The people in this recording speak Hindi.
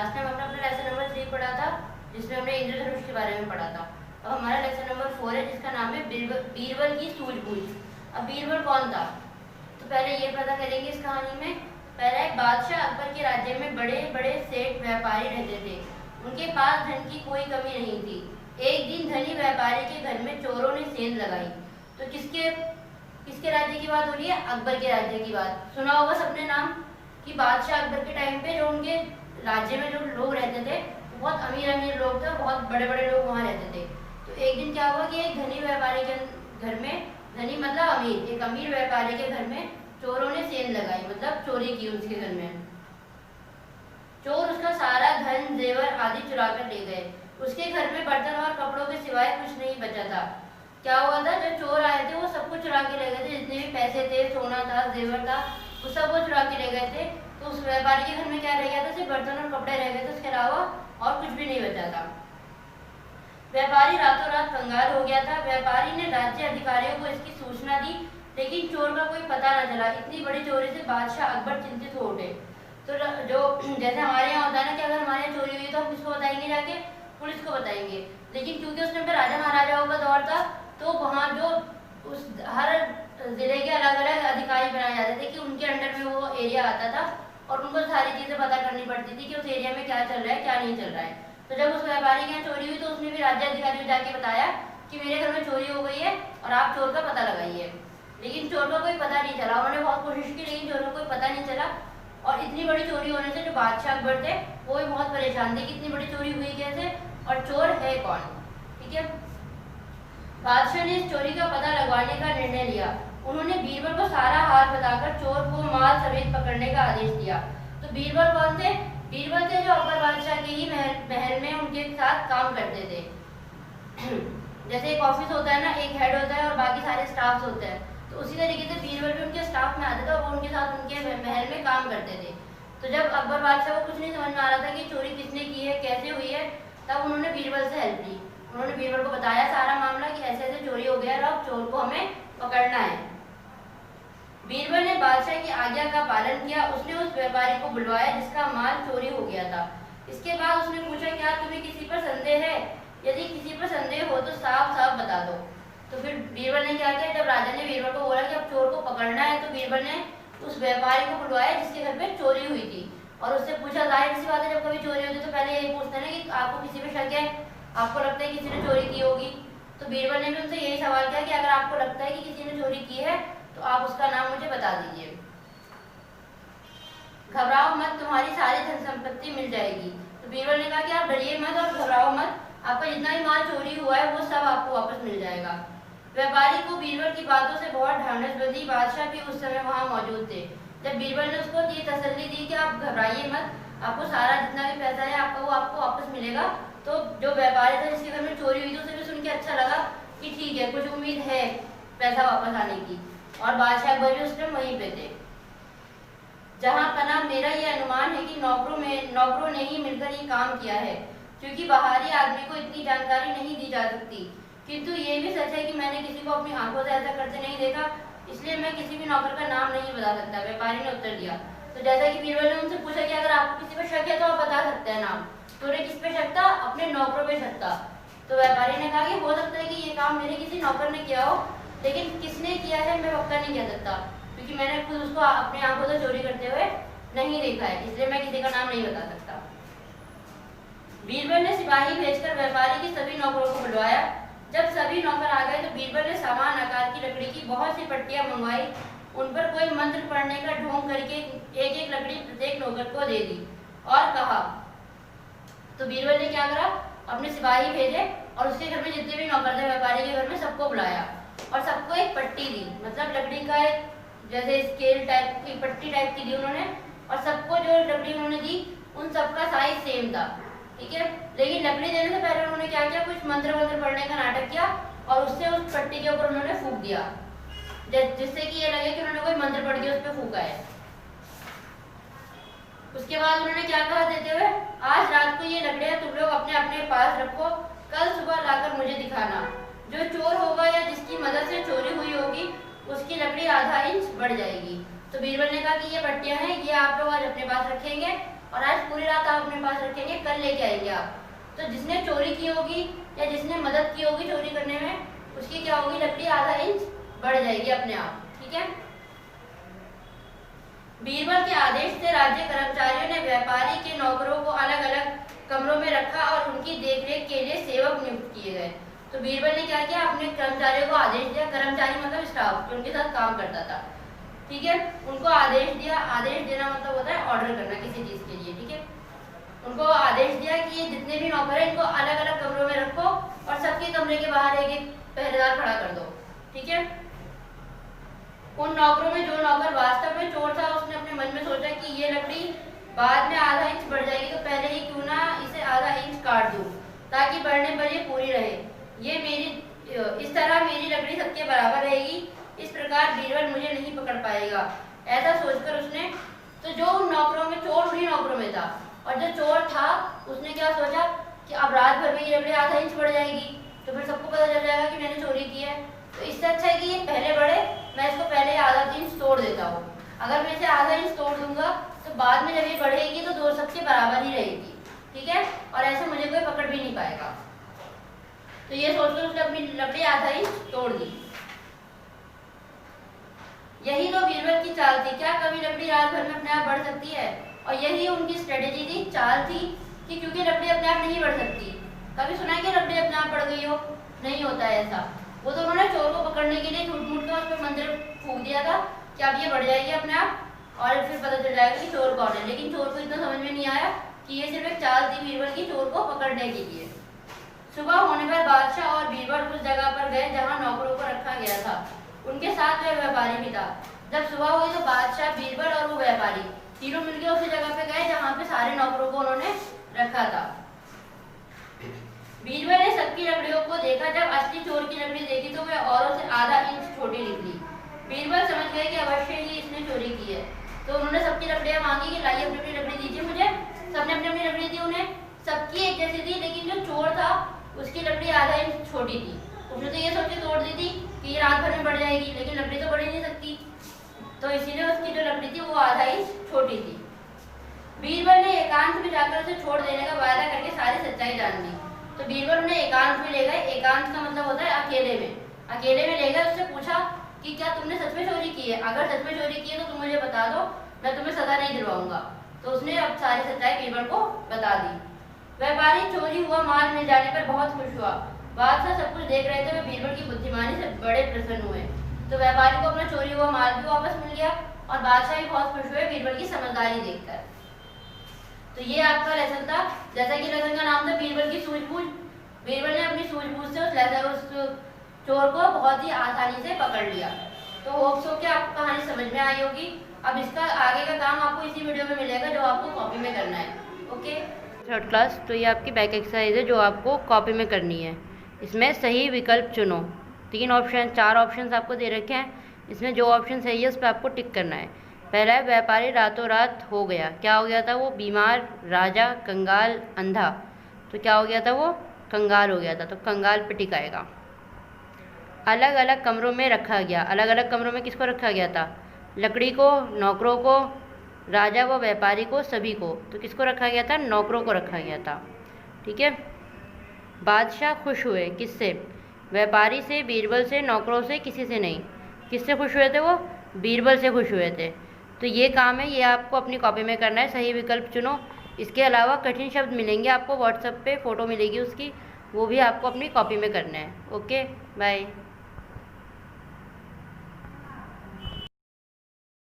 लास्ट टाइम हमने अपना लेसन नंबर 3 पढ़ा था, जिसमें हमने इंद्रधनुष के बारे में पढ़ा था। अब हमारा लेसन नंबर 4 है, जिसका नाम है बीरबल की सूझबूझ। अब बीरबल कौन था, तो पहले ये पता करेंगे इस कहानी में। पहला एक बादशाह अकबर के राज्य में बड़े बड़े सेठ व्यापारी रहते थे। उनके पास धन की कोई कमी नहीं थी। एक दिन धनी व्यापारी के घर में चोरों ने सेंध लगाई। तो किसके राज्य की बात हो रही है, अकबर के राज्य की बात। सुना होगा सबने नाम कि बादशाह अकबर के टाइम पे जो उनके राज्य में जो लोग रहते थे वो बहुत अमीर अमीर लोग थे, बहुत बड़े बड़े लोग वहाँ रहते थे। तो एक दिन क्या हुआ कि एक धनी व्यापारी के घर में, धनी मतलब अमीर, एक अमीर व्यापारी के घर में चोरों ने सेंध लगाई, मतलब चोरी की उसके घर में। चोर उसका सारा धन जेवर आदि चुरा कर ले गए। उसके घर में बर्तन और कपड़ों के सिवाय कुछ नहीं बचा था। क्या हुआ था, जो चोर आए थे वो सब कुछ चुरा के ले गए थे, जितने भी पैसे थे, सोना था, जेवर था, वो सब वो चुरा के ले गए थे। तो उस व्यापारी के घर में क्या रह गया था, सिर्फ बर्तन और कपड़े रह गए थे, उसके अलावा और कुछ भी नहीं बचा था। व्यापारी रातों रात कंगाल हो गया था। व्यापारी ने राज्य अधिकारियों को इसकी सूचना दी, लेकिन चोर का कोई पता न चला। इतनी बड़ी चोरी से बादशाह अकबर चिंतित हो उठे। तो जो जैसे हमारे यहाँ होता है ना कि अगर हमारे यहाँ चोरी हुई तो हम किसको बताएंगे, जाके पुलिस को बताएंगे। लेकिन क्योंकि उस टाइम पे राजा महाराजाओं का दौर था, तो वहाँ जो उस हर जिले के अलग अलग अधिकारी बनाए जाते थे कि उनके अंडर में वो एरिया आता था और उनको सारी चीजें पता करनी पड़ती थी कि उस एरिया में क्या चल रहा है, क्या नहीं चल रहा है। तो जब उस व्यापारी के यहाँ चोरी हुई तो उसने भी राज्य अधिकारी को जाके बताया कि मेरे घर में चोरी हो गई है और आप चोर का पता लगाइए। लेकिन चोर को कोई पता नहीं चला। उन्होंने बहुत कोशिश की, लेकिन चोर को कोई पता नहीं चला। और इतनी बड़ी चोरी होने से जो बादशाह अकबर थे वो भी बहुत परेशान थे कि इतनी बड़ी चोरी हुई कैसे और चोर है कौन। ठीक है, बादशाह ने इस चोरी का पता लगवाने का निर्णय लिया। उन्होंने बीरबल को सारा हाल बताकर चोर को माल समेत पकड़ने का आदेश दिया। तो बीरबल कौन थे, बीरबल थे जो अकबर बादशाह के ही महल में उनके साथ काम करते थे। जैसे एक ऑफिस होता है ना, एक हेड होता है और बाकी सारे स्टाफ होते हैं, तो उसी तरीके से बीरबल भी उनके स्टाफ में आते थे और वो उनके साथ उनके महल में काम करते थे। तो जब अकबर बादशाह को कुछ नहीं समझ में आ रहा था कि चोरी किसने की है, कैसे हुई है, तब उन्होंने बीरबल से हेल्प ली। उन्होंने बीरबल को बताया सारा मामला कि ऐसे ऐसे चोरी हो गया और अब चोर को हमें पकड़ना है। बीरबल ने बादशाह की आज्ञा का पालन किया। उसने उस व्यापारी को बुलवाया जिसका माल चोरी हो गया था। इसके बाद उसने पूछा, क्या तुम्हें किसी पर संदेह है? यदि किसी पर संदेह हो तो साफ साफ बता दो। तो फिर बीरबल ने क्या किया, जब राजा ने बीरबल को बोला कि अब चोर को पकड़ना है, तो बीरबल ने उस व्यापारी को बुलवाया जिसके घर पे चोरी हुई थी और उससे पूछा। जाहिर सी बात है, जब कभी चोरी होती तो पहले यही पूछते हैं ना कि आपको किसी पे शक है, आपको लगता है किसी ने चोरी की होगी। तो बीरबल ने भी उनसे यही सवाल किया कि अगर आपको लगता है कि किसी ने चोरी की है तो आप उसका नाम मुझे बता दीजिए। घबराओ मत, तुम्हारी सारी धन संपत्ति मिल जाएगी। तो बीरबल ने कहा कि आप डरिए मत और घबराओ मत, आपका जितना भी माल चोरी हुआ है वो सब आपको वापस मिल जाएगा। व्यापारी को बीरबल की बातों से बहुत ढांढस बंधी। बादशाह भी उस समय वहां मौजूद थे। जब बीरबल ने उसको ये तसल्ली दी कि आप घबराइए मत, आपको सारा जितना भी पैसा है आपका वो आपको वापस मिलेगा, तो जो व्यापारी था जिसके घर में चोरी हुई थी उसे भी सुन के अच्छा लगा कि ठीक है, कुछ उम्मीद है पैसा वापस आने की। और बादशाह अकबर भी उस टाइम वहीं पे थे। जहां पना मेरा ये अनुमान है कि नौकरों ने ही मिलकर ये काम किया है, क्योंकि बाहरी आदमी को इतनी जानकारी नहीं दी जा सकती। किंतु ये भी सच है कि मैंने किसी को अपनी आंखों से ऐसा करते नहीं देखा, इसलिए मैं किसी भी नौकर का नाम नहीं बता सकता। व्यापारी ने उत्तर दिया। तो जैसा कि बीरबल ने उनसे पूछा कि अगर आपको किसी पर शक है तो आप बता सकते हैं नाम, तो उन्हें किस पे शक था, अपने नौकरों पे शक था। तो व्यापारी ने कहा कि हो सकता है कि ये काम मेरे किसी नौकर ने किया हो, लेकिन किसने किया है मैं पक्का नहीं कह सकता, क्योंकि मैंने खुद उसको अपनी आंखों से चोरी करते हुए नहीं देखा है, इसलिए मैं किसी का नाम नहीं बता सकता। बीरबल ने सिपाही भेजकर व्यापारी की सभी नौकरों को बुलवाया। जब सभी नौकर आ गए तो बीरबल ने समान आकार की लकड़ी की बहुत सी पट्टियां मंगवाई। उन पर कोई मंत्र पढ़ने का ढोंग करके एक एक लकड़ी प्रत्येक नौकर को दे दी और कहा। तो बीरबल ने क्या करा, अपने सिपाही भेजे और उसके घर में जितने भी नौकर थे व्यापारी के घर में सबको बुलाया और सबको एक पट्टी दी, मतलब लकड़ी का एक जैसे स्केल टाइप की पट्टी टाइप की दी उन्होंने। और सबको जो लकड़ी उन्होंने दी उन सबका साइज सेम था। ठीक है, लेकिन लकड़ी देने से पहले उन्होंने क्या किया, कुछ मंत्र पढ़ने का नाटक किया और उससे उस पट्टी के ऊपर उन्होंने फूंक दिया, जिससे कि ये लगे कि उन्होंने कोई मंत्र पढ़ के उस पर फूंका है। उसके बाद उन्होंने क्या कहा देते हुए, आज रात को ये लकड़ियां तुम लोग अपने अपने पास रखो, कल सुबह लाकर मुझे दिखाना। जो चोर होगा या जिसकी मदद से चोरी हुई होगी उसकी लकड़ी आधा इंच बढ़ जाएगी। तो बीरबल ने कहा कि ये पट्टियां हैं, ये आप लोग आज अपने पास रखेंगे और आज पूरी रात आप अपने पास रखेंगे, कल लेके आएंगे आप। तो जिसने चोरी की होगी या जिसने मदद की होगी चोरी करने में, उसकी क्या होगी, लकड़ी आधा इंच बढ़ जाएगी अपने आप। ठीक है। बीरबल के आदेश से राज्य कर्मचारियों ने व्यापारी के नौकरों को अलग अलग कमरों में रखा और उनकी देखरेख के लिए सेवक नियुक्त किए गए। तो बीरबल ने क्या किया, अपने कर्मचारियों को आदेश दिया, कर्मचारी मतलब स्टाफ जो उनके साथ काम करता था, ठीक है, उनको आदेश दिया। आदेश देना मतलब होता है ऑर्डर करना किसी चीज के लिए, ठीक है। उनको आदेश दिया कि ये जितने भी नौकर हैं इनको अलग अलग कमरों में रखो और सबके कमरे के बाहर एक एक पहरेदार खड़ा कर दो, ठीक है। उन नौकरों में जो नौकर वास्तव में चोर था, उसने अपने मन में सोचा कि ये लकड़ी बाद में आधा इंच बढ़ जाएगी, तो पहले ही क्यों ना इसे आधा इंच काट दूं ताकि बढ़ने पर ये पूरी रहे। ये मेरी इस तरह मेरी लकड़ी सबके बराबर रहेगी, इस प्रकार बीरबल मुझे नहीं पकड़ पाएगा। ऐसा सोचकर उसने, तो जो उन नौकरों में, चोर उन्हीं नौकरों में था, और जो चोर था उसने क्या सोचा कि अब रात भर में ये लकड़ी आधा इंच बढ़ जाएगी, तो फिर सबको पता चल जाएगा कि मैंने चोरी की है। तो इससे अच्छा है कि ये पहले बढ़े, मैं इसको पहले आधा इंच तोड़ देता हूँ। अगर मैं इसे आधा इंच तोड़ दूंगा तो बाद में जब ये बढ़ेगी तो दो सबके बराबर ही रहेगी, ठीक है, और ऐसे मुझे कोई पकड़ भी नहीं पाएगा। तो ये सोचकर उसने अपनी लकड़ी आधा इंच तोड़ दी। यही तो बीरबल की चाल थी। क्या कभी लकड़ी रात भर में अपने आप बढ़ सकती है? और यही उनकी स्ट्रेटेजी थी, चाल थी, कि क्योंकि लकड़ी अपने आप नहीं बढ़ सकती। कभी सुना है कि लकड़ी अपने आप बढ़ गई हो? नहीं होता है ऐसा। वो तो उन्होंने चोर को पकड़ने के लिए झूठ मूठ का उस पर मंत्र फूंक दिया था कि अब ये बढ़ जाएगी अपने आप और फिर पता चल जाएगा कि चोर कौन है। लेकिन चोर को इतना समझ में नहीं आया कि ये सिर्फ एक चाल थी बीरबल की चोर को पकड़ने के लिए। सुबह होने पर बादशाह और बीरबल उस जगह पर गए जहाँ नौकरों को रखा गया था। उनके साथ वह व्यापारी भी था। जब सुबह हुई तो बादशाह, बीरबल और वो व्यापारी तीनों मिलकर उसी जगह पे गए जहाँ पे सारे नौकरों को उन्होंने रखा था। बीरबल ने सबकी लकड़ियों को देखा। जब असली चोर की लकड़ी देखी तो वह औरों से आधा इंच छोटी निकली। बीरबल समझ गए कि अवश्य ही इसने चोरी की है। तो उन्होंने सबकी लकड़ियां मांगी कि लाइए अपनी अपनी लकड़ी दीजिए मुझे। सबने अपनी अपनी लकड़ी दी उन्हें। सबकी एक जैसी थी, लेकिन जो चोर था उसकी लकड़ी आधा इंच छोटी थी। उसने तो ये सोच के तोड़ दी थी कि ये रात भर में बढ़ जाएगी, लेकिन लकड़ी तो बढ़ ही नहीं सकती, तो इसीलिए उसकी जो लकड़ी थी वो आधा इंच छोटी थी। बीरबल ने एकांत में जाकर उसे छोड़ देने का वायदा करके सारी सच्चाई जान ली। तो बीरबल उन्हें एकांत में ले गए। एकांत का मतलब होता है अकेले में। अकेले में ले गए, उससे पूछा कि क्या तुमने सच में चोरी की है? अगर सच में चोरी की है तो तुम मुझे बता दो, मैं तुम्हें सजा नहीं दिलवाऊंगा। तो उसने अब सारी सच्चाई बीरबल को बता दी। व्यापारी चोरी हुआ माल मिल जाने पर बहुत खुश हुआ। बादशाह सब कुछ देख रहे थे, वे बीरबल की बुद्धिमानी से बड़े प्रसन्न हुए। तो व्यापारी को अपना चोरी हुआ माल भी वापस मिल गया और बादशाह भी बहुत खुश हुए बीरबल की समझदारी देखकर। तो ये आपका लेसन था। जैसा कि लेसन का नाम था बीरबल की सूझबूझ। बीरबल ने अपनी सूझबूझ से उस चोर को बहुत ही आसानी से पकड़ लिया। तो होप सो कि आपको कहानी समझ में आई होगी। अब इसका आगे का काम आपको इसी वीडियो में मिलेगा जो आपको कॉपी में करना है। Okay, third class. तो ये आपकी बैक एक्सरसाइज है जो आपको कॉपी में करनी है। इसमें सही विकल्प चुनो। 4 ऑप्शन आपको दे रखे हैं। इसमें जो ऑप्शन सही है उस पर आपको टिक करना है। पहला है व्यापारी रातों रात हो गया। क्या हो गया था वो? बीमार, राजा, कंगाल, अंधा। तो क्या हो गया था वो? कंगाल हो गया था। तो कंगाल पे टिक आएगा। अलग अलग कमरों में रखा गया। अलग अलग कमरों में किसको रखा गया था? लकड़ी को, नौकरों को, राजा व व्यापारी को, सभी को। तो किसको रखा गया था? नौकरों को रखा गया था। ठीक है। बादशाह खुश हुए। किससे? व्यापारी से, बीरबल से, नौकरों से, किसी से नहीं। किससे खुश हुए थे वो? बीरबल से खुश हुए थे। तो ये काम है, ये आपको अपनी कॉपी में करना है। सही विकल्प चुनो। इसके अलावा कठिन शब्द मिलेंगे आपको व्हाट्सएप पे, फ़ोटो मिलेगी उसकी, वो भी आपको अपनी कॉपी में करना है। Okay, bye.